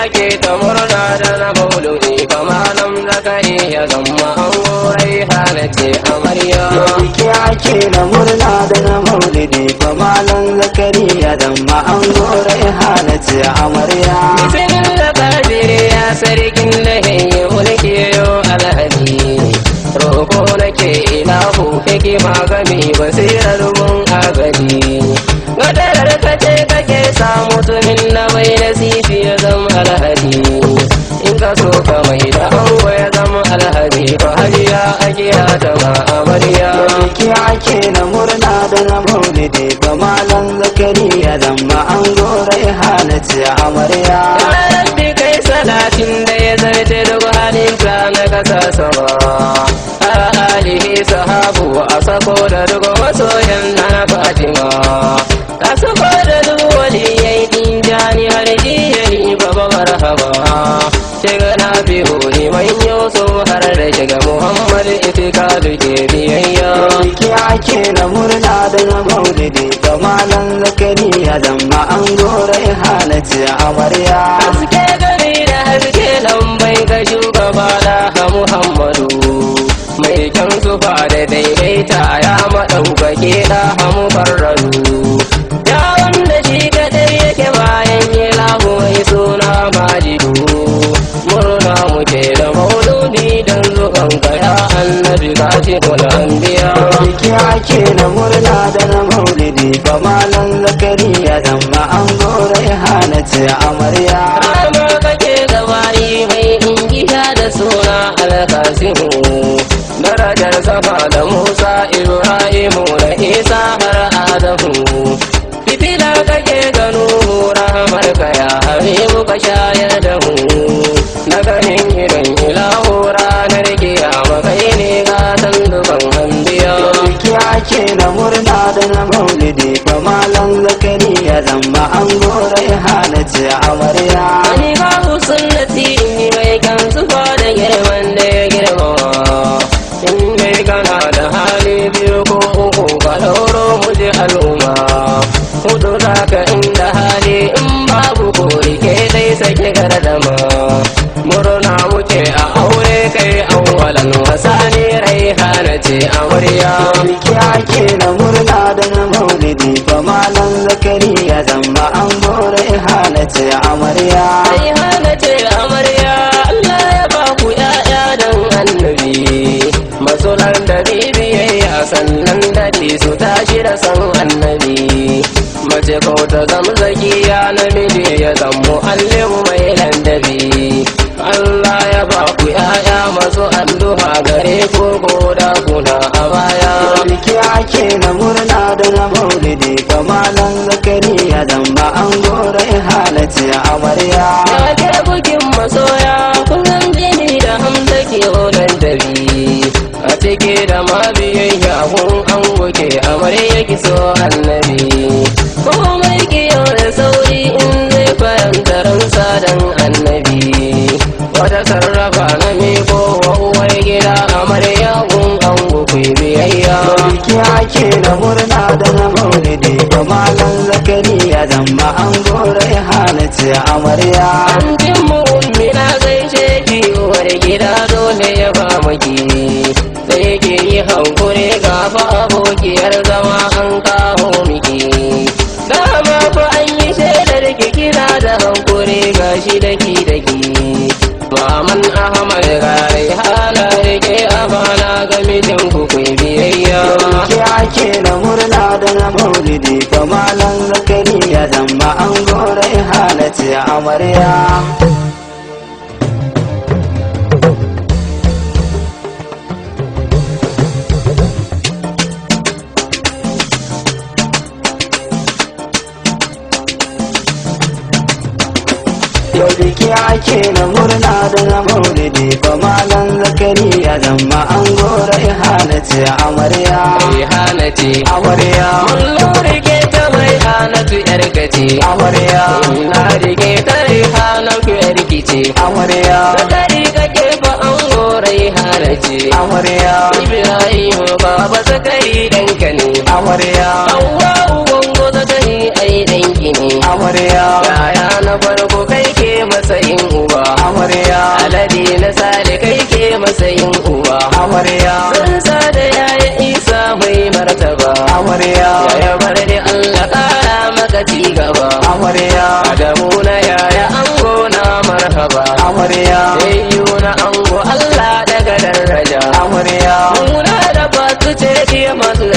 ake ta murna da na mauludi fa malam zakari ya zama an gorai halace amarya. biki ake na murna da na maulidi fa malam zakari ya zama an gorai halace amarya. bismillah kadiri ya sarkin lahiyi mulki yo alhaji roko nake ilahu hikima gami basirar mun agadi gadarar kace kake sa mutumin na mai nasifi ya zama alhaji in ka so ka mai da ango ya zama alhaji fa hajiya ajiya ta ma amarya. biki ake na murna da na maulidi fa malam zakari ya zama an gorai halace amarya. ya rabbi kai salatin da ya zarce duk halinta na kasa sama alihi sahabu a sako da duk masoyan na fatima ka sako da duk waliyai din jani har jiyayi baba marhaba shiga na biyu ne manyo so har da shiga muhammad itika duke biyayya. biki ake na murna da na maulidi fa malam zakari ya zama an gorai halace amarya. haske gari da haske lambai ga shugaba da muhammadu mai kyan sufa da daidaita ya maɗaukake da hamu farraru ya wanda shi kaɗai yake bayan yi lahu mai suna majidu murna muke da mauludi don zuwan kaya annabi kashi kulan biya. biki ake na murna da na maulidi fa malam zakari ya zama an gorai halace amarya. rama kake gabari mai ingiya da suna alkasimu darajar sama da musa ibrahimu da isa har adamu fitila kake gano rahamar ka ya habibu ka shayar da mu na ganin irin ilahu ranar kiyama kai ne gatan dukan hanbiya. biki ake na murna da na maulidi fa malam zakari ya zama an gorai halace amarya. ani babu sunnati inni mai kan sufa da girman da ya girma in dai kana da hali biyu ko uku ka dauro mu je al'umma hudu za ka inda hali in babu kori ke dai sake gardama murna muke a aure kai awwalan wasani rai hana ce amarya. biki ake na murna da na maulidi fa malam zakari ya zama an gorai halace amarya. ai hana ce amarya Allah ya ba ku ƴaƴa dan annabi masulan da bibiyayya sannan dadi su tashi da san annabi mace ko ta zama zakiya namiji ya zamo allimu mai landabi Allah ya ba ku ƴaƴa masu addu'a gare ku ko da kuna a baya. biki ake na murna da na maulidi fa malam zakari ya zama an gorai halace amarya. ya ke bukin masoya kullum jini da hamza ke olan dabi a cike da mabiyayya kun an wuke amarya ki so annabi komai kiyo da sauri in zai fahimta ransa dan annabi wata sarrafa na miko wa uwar gida amarya kun an wuke biyayya. biki ake na murna da na maulidi fa malam zakari ya zama an gorai halace amarya. an jin mu ummi na gaishe ki uwar gida dole ya ba maki sai ke yi hankuri gafa abokiyar zama an kawo miki dama ku an yi shaidar ki kina da hankuri gashi daki daki maman ahmad gare hala rike abana ga mijin ku kai biyayya. biki ake na murna da na maulidi fa malam zakari ya zama an gorai halace amarya. yau biki ake na murna da na maulidi fa malam zakari ya zama an gorai halace amarya. Rihanati amarya Mullo rike ta mai hanatu yar gace amarya na rike ta rihanatu yar gice amarya zakari kake fa an gorai halace amarya Ibrahim baba zakari danka ne amarya Hawwa ubango zakari ai danki ne amarya yaya na farko kai ke masa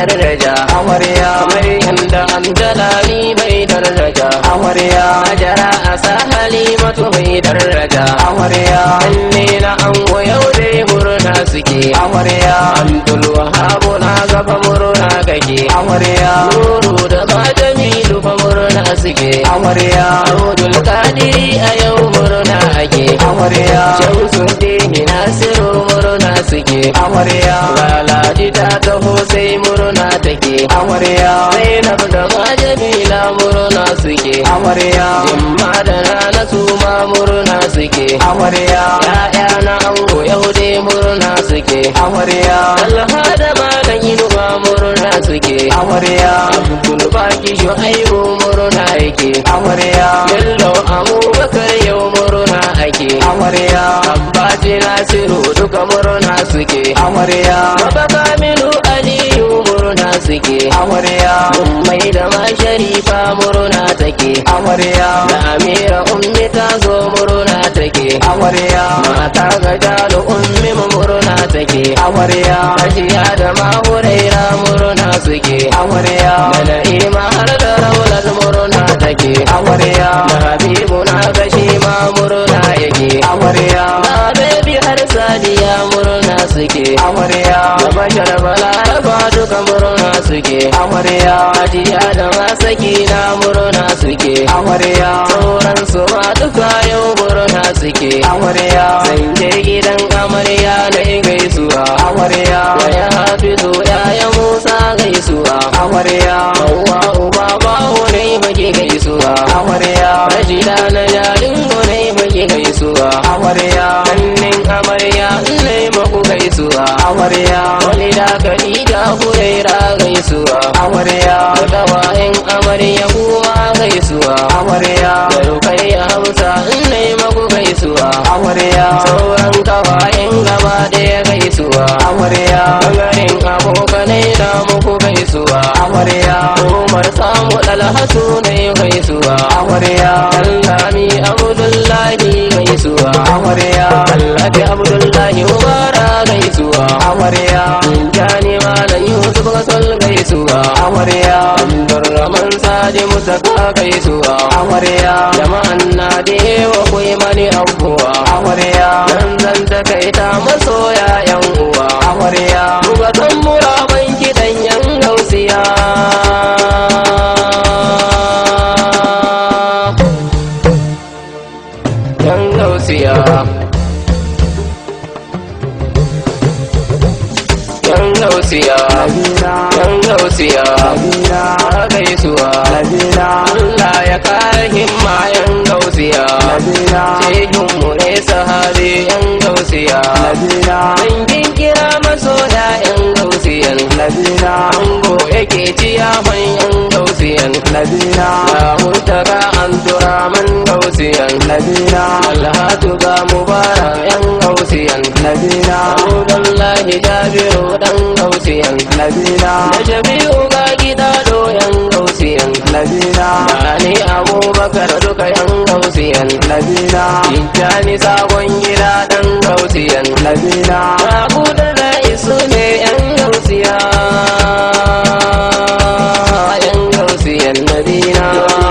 daraja amarya Maryam da Amjalali mai daraja amarya Hajara asa Halimatu mai daraja amarya Anne na ango yau dai murna suke amarya Abdul Wahab na gaba murna kake amarya Nuru da Majamilu fa murna suke amarya Abdul Kadiri a yau murna ake amarya Shamsuddin Nasiru murna suke amarya Lalaji ta taho sai murna take amarya Zainab da Majamila murna suke amarya Jimma da Nana su ma murna suke amarya Ya'ya na ango yau dai murna suke amarya Talha da Malam Inuwa murna suke amarya Abdul Baki Shu'aibu murna yake amarya Bello Abubakar yau murna ake amarya Abbaji Nasiru duka murna suke amarya Baba Kamilu Aliyu murna suke amarya Ummai da ma Sharifa murna take amarya Da Amira Ummi ta zo murna take amarya Mata ga Jalu Ummi murna take amarya Hajiya da ma Huraira murna suke amarya Da Na'ima har da Raulat murna take amarya Da Habibu na gashi ma murna yake amarya Da Bebi har Sadiya murna suke amarya Da Bashar Balaraba duka murna suke amarya Hajiya da Masaki na murna suke amarya Sauran su ma duka yau murna suke amarya Zan je gidan amarya na gaisuwa amarya Ya Hafizu ya Musa gaisuwa amarya Hauwa uba bawo ne muke gaisuwa amarya Rashida na jalingo ne muke gaisuwa amarya Kannin amarya ne muku gaisuwa amarya Walida Khadija Huraira gaisuwa amarya Kawayen amarya kuma gaisuwa amarya Da Rukayya Hamsa ne muku gaisuwa amarya Sauran kawayen gaba ɗaya gaisuwa amarya Bangaren abokanai na muku gaisuwa amarya Umar samu Dalhatu ne gaisuwa amarya Allami Abdullahi gaisuwa amarya Alhaji Abdullahi Umara gaisuwa amarya Jani Malam Yusuf Gasol gaisuwa amarya Abdurrahman Sadi Musaka gaisuwa amarya Jama'an na da yawa kuyi mani abuwa amarya Dan zan takaita masoya yan uwa amarya Buga tambura ban kiɗan yan gausiya Yan gausiya Yan gausiya nabina Yan gausiya nabina gaisuwa nabina Allah ya kare himma yan gausiya nabina Shehinmu ne sahabi yan gausiya nabina Dangin kira masoya yan gausiyan nabina Ango yake ciyaman yan gausiyan nabina Ya mutaka Abdurrahman gausiyan nabina Alhatu ga Mubarak yan gausiyan nabina Abdullahi Jabiru dan gausiyan nabina Da Shafi'u ga Gidado yan gausiyan nabina Ali Abubakar duka yan gausiyan nabina Tijjani sabon gida dan gausiyan nabina Abu da Isu ne yan gausiya Yan gausiyan Madina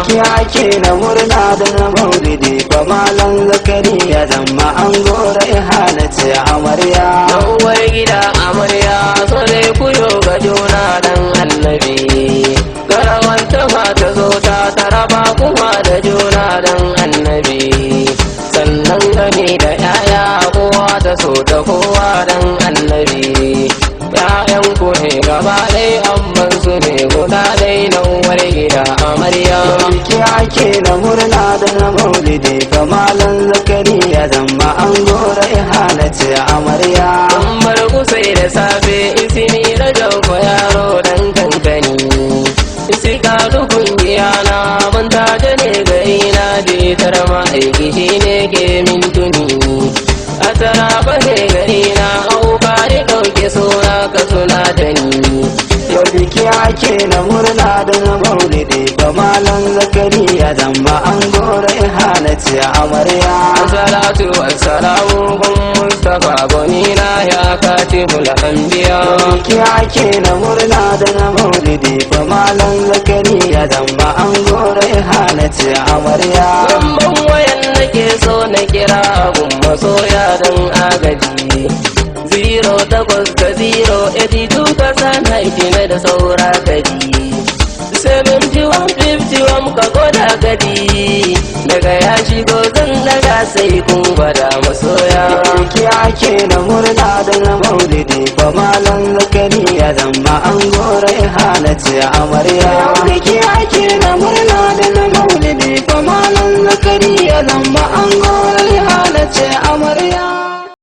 ki ake na murna da na maulidi ba malam zakariya zama an gora ihalace amarya Yawar gida amarya so dai kuyo ga juna dan annabi Garawanta ta zo ta taraba kuma da juna dan annabi Sannan gani da yaya kowa ta so da kowa dan annabi Ya'yan ku ne gaba ɗaya amman su ne guda ɗaya na uwar gida amarya ki ake na murna da na maulidi ba malam zakariya zama an gora ihalace amarya An bar kusai da safe isini na jauko yaro dan kankani Isi kalu kungiya na mun taje ne gari na bitar ma'aiki shi ne ke mintuni A tara ne gari na auka ni ɗauke suna ka suna da ni yau biki ake na murna da na maulidi ba malam zakariya zama an gora ihalace ce amarya. Assalatu wassalamu gun Mustafa gonina ya katibul anbiya. Biki ake na murna da na maulidi fa malam zakariya zamba an gore hana ce amarya. Lamban wayan nake so na kira gun masoya don agaji 08082 kasa 99 da saura kadi 7151 ka goda gadi daga ya shigo zan daga sai kun gwada masoya. Biki ake na murna da na maulidi fa malam zakariya zamba an gore hana ce amarya. Biki ake na murna da na maulidi fa malam zakariya zamba an gore